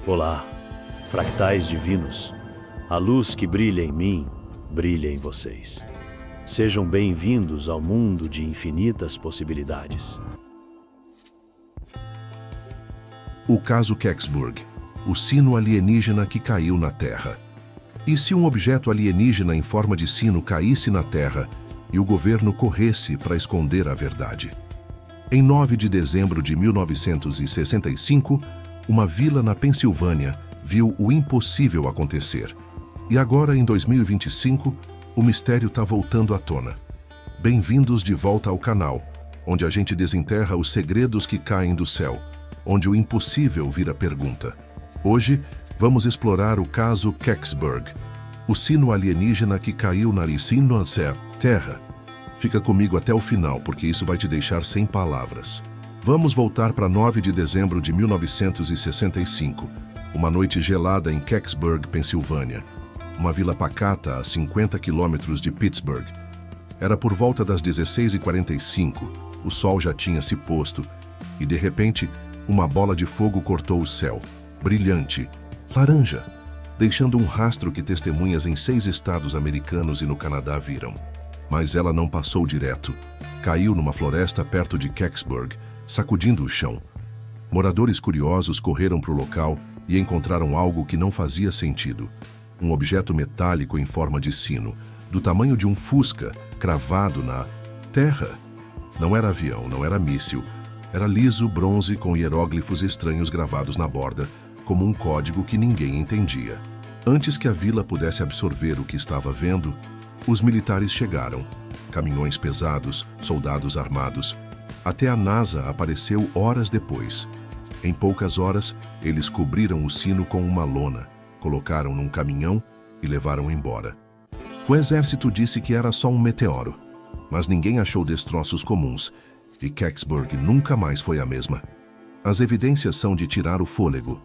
Olá, fractais divinos. A luz que brilha em mim, brilha em vocês. Sejam bem-vindos ao mundo de infinitas possibilidades. O caso Kecksburg, o sino alienígena que caiu na Terra. E se um objeto alienígena em forma de sino caísse na Terra e o governo corresse para esconder a verdade? Em 9 de dezembro de 1965, uma vila na Pensilvânia viu o impossível acontecer. E agora, em 2025, o mistério está voltando à tona. Bem-vindos de volta ao canal, onde a gente desenterra os segredos que caem do céu, onde o impossível vira pergunta. Hoje, vamos explorar o caso Kecksburg, o sino alienígena que caiu na Terra. Fica comigo até o final, porque isso vai te deixar sem palavras. Vamos voltar para 9 de dezembro de 1965, uma noite gelada em Kecksburg, Pensilvânia, uma vila pacata a 50 quilômetros de Pittsburgh. Era por volta das 16h45, o sol já tinha se posto, e de repente, uma bola de fogo cortou o céu, brilhante, laranja, deixando um rastro que testemunhas em 6 estados americanos e no Canadá viram. Mas ela não passou direto. Caiu numa floresta perto de Kecksburg, sacudindo o chão. Moradores curiosos correram para o local e encontraram algo que não fazia sentido. Um objeto metálico em forma de sino, do tamanho de um fusca, cravado na terra. Não era avião, não era míssil. Era liso bronze com hieróglifos estranhos gravados na borda, como um código que ninguém entendia. Antes que a vila pudesse absorver o que estava vendo, os militares chegaram. Caminhões pesados, soldados armados. Até a NASA apareceu horas depois. Em poucas horas, eles cobriram o sino com uma lona, colocaram num caminhão e levaram embora. O exército disse que era só um meteoro, mas ninguém achou destroços comuns, e Kecksburg nunca mais foi a mesma. As evidências são de tirar o fôlego.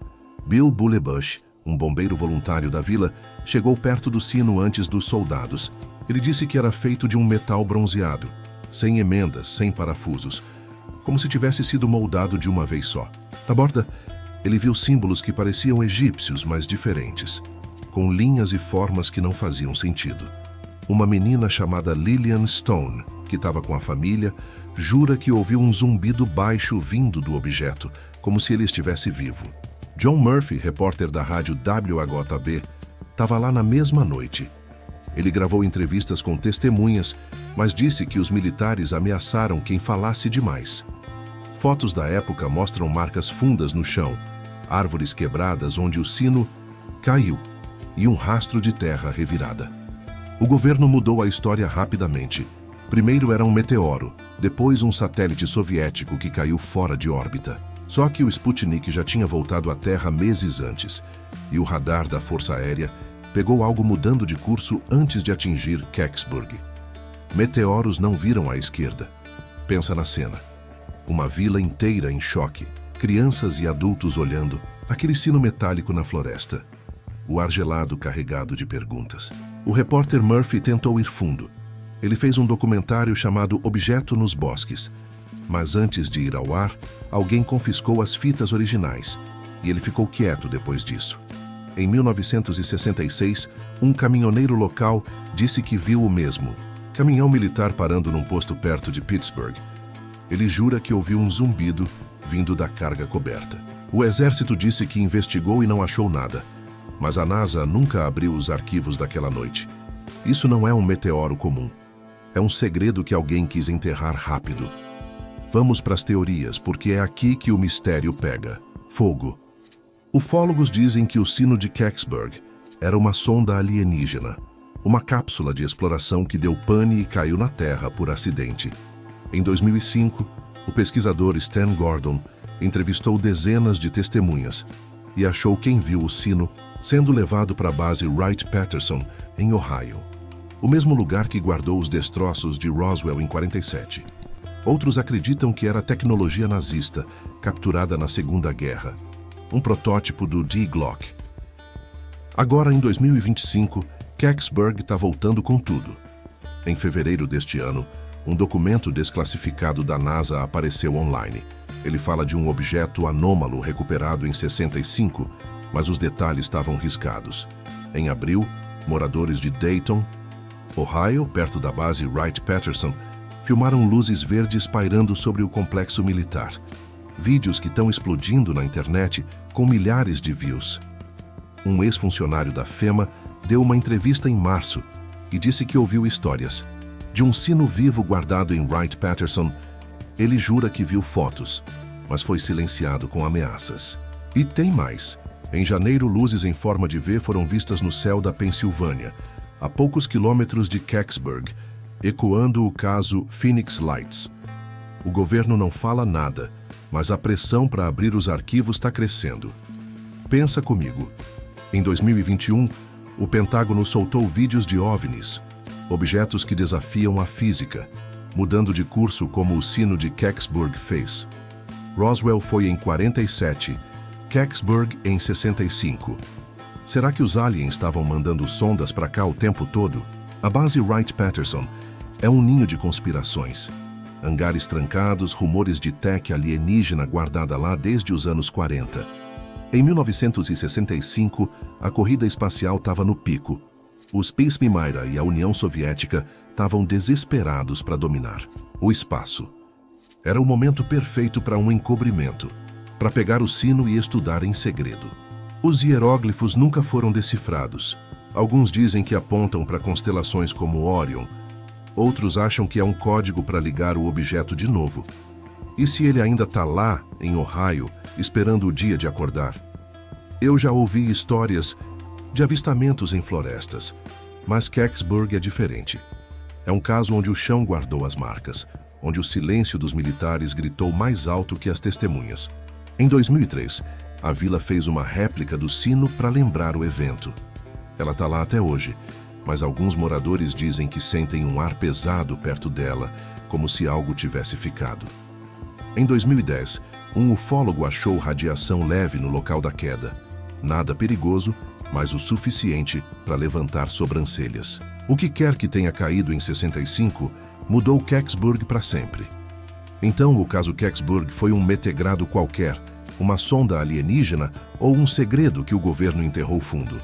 Bill Bulebush, um bombeiro voluntário da vila, chegou perto do sino antes dos soldados. Ele disse que era feito de um metal bronzeado, sem emendas, sem parafusos, como se tivesse sido moldado de uma vez só. Na borda, ele viu símbolos que pareciam egípcios, mas diferentes, com linhas e formas que não faziam sentido. Uma menina chamada Lillian Stone, que estava com a família, jura que ouviu um zumbido baixo vindo do objeto, como se ele estivesse vivo. John Murphy, repórter da rádio WHB, estava lá na mesma noite. Ele gravou entrevistas com testemunhas, mas disse que os militares ameaçaram quem falasse demais. Fotos da época mostram marcas fundas no chão, árvores quebradas onde o sino caiu e um rastro de terra revirada. O governo mudou a história rapidamente. Primeiro era um meteoro, depois um satélite soviético que caiu fora de órbita. Só que o Sputnik já tinha voltado à Terra meses antes, e o radar da Força Aérea pegou algo mudando de curso antes de atingir Kecksburg. Meteoros não viram à esquerda. Pensa na cena. Uma vila inteira em choque, crianças e adultos olhando, aquele sino metálico na floresta. O ar gelado carregado de perguntas. O repórter Murphy tentou ir fundo. Ele fez um documentário chamado Objeto nos Bosques. Mas antes de ir ao ar, alguém confiscou as fitas originais, e ele ficou quieto depois disso. Em 1966, um caminhoneiro local disse que viu o mesmo, caminhão militar parando num posto perto de Pittsburgh. Ele jura que ouviu um zumbido vindo da carga coberta. O exército disse que investigou e não achou nada, mas a NASA nunca abriu os arquivos daquela noite. Isso não é um meteoro comum. É um segredo que alguém quis enterrar rápido. Vamos para as teorias, porque é aqui que o mistério pega. Fogo. Ufólogos dizem que o sino de Kecksburg era uma sonda alienígena, uma cápsula de exploração que deu pane e caiu na Terra por acidente. Em 2005, o pesquisador Stan Gordon entrevistou dezenas de testemunhas e achou quem viu o sino sendo levado para a base Wright-Patterson, em Ohio, o mesmo lugar que guardou os destroços de Roswell em 47. Outros acreditam que era tecnologia nazista, capturada na Segunda Guerra, um protótipo do D-Glock. Agora, em 2025, Kecksburg está voltando com tudo. Em fevereiro deste ano, um documento desclassificado da NASA apareceu online. Ele fala de um objeto anômalo recuperado em 65 mas os detalhes estavam riscados. Em abril, moradores de Dayton, Ohio, perto da base Wright-Patterson, filmaram luzes verdes pairando sobre o complexo militar. Vídeos que estão explodindo na internet com milhares de views. Um ex-funcionário da FEMA deu uma entrevista em março e disse que ouviu histórias. De um sino vivo guardado em Wright-Patterson, ele jura que viu fotos, mas foi silenciado com ameaças. E tem mais. Em janeiro, luzes em forma de V foram vistas no céu da Pensilvânia, a poucos quilômetros de Kecksburg, ecoando o caso Phoenix Lights. O governo não fala nada, mas a pressão para abrir os arquivos está crescendo. Pensa comigo. Em 2021, o Pentágono soltou vídeos de OVNIs, objetos que desafiam a física, mudando de curso como o sino de Kecksburg fez. Roswell foi em 47, Kecksburg em 65. Será que os aliens estavam mandando sondas para cá o tempo todo? A base Wright-Patterson é um ninho de conspirações. Hangares trancados, rumores de tech alienígena guardada lá desde os anos 40. Em 1965, a corrida espacial estava no pico. Os Pysmyra e a União Soviética estavam desesperados para dominar o espaço. Era o momento perfeito para um encobrimento, para pegar o sino e estudar em segredo. Os hieróglifos nunca foram decifrados. Alguns dizem que apontam para constelações como Orion. Outros acham que é um código para ligar o objeto de novo. E se ele ainda está lá, em Ohio, esperando o dia de acordar? Eu já ouvi histórias de avistamentos em florestas, mas Kecksburg é diferente. É um caso onde o chão guardou as marcas, onde o silêncio dos militares gritou mais alto que as testemunhas. Em 2003, a vila fez uma réplica do sino para lembrar o evento. Ela está lá até hoje, mas alguns moradores dizem que sentem um ar pesado perto dela, como se algo tivesse ficado. Em 2010, um ufólogo achou radiação leve no local da queda. Nada perigoso, mas o suficiente para levantar sobrancelhas. O que quer que tenha caído em 65 mudou Kecksburg para sempre. Então, o caso Kecksburg foi um metegrado qualquer, uma sonda alienígena ou um segredo que o governo enterrou fundo.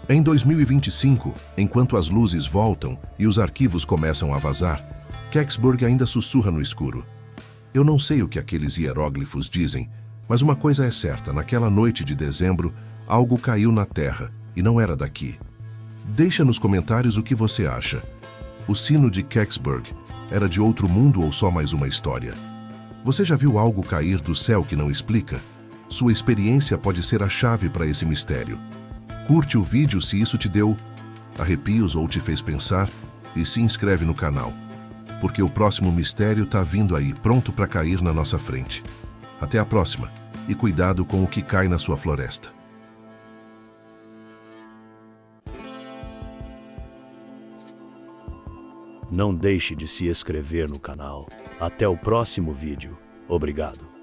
Em 2025, enquanto as luzes voltam e os arquivos começam a vazar, Kecksburg ainda sussurra no escuro. Eu não sei o que aqueles hieróglifos dizem, mas uma coisa é certa, naquela noite de dezembro, algo caiu na Terra e não era daqui. Deixa nos comentários o que você acha. O sino de Kecksburg era de outro mundo ou só mais uma história? Você já viu algo cair do céu que não explica? Sua experiência pode ser a chave para esse mistério. Curte o vídeo se isso te deu arrepios ou te fez pensar e se inscreve no canal, porque o próximo mistério está vindo aí, pronto para cair na nossa frente. Até a próxima e cuidado com o que cai na sua floresta. Não deixe de se inscrever no canal. Até o próximo vídeo. Obrigado.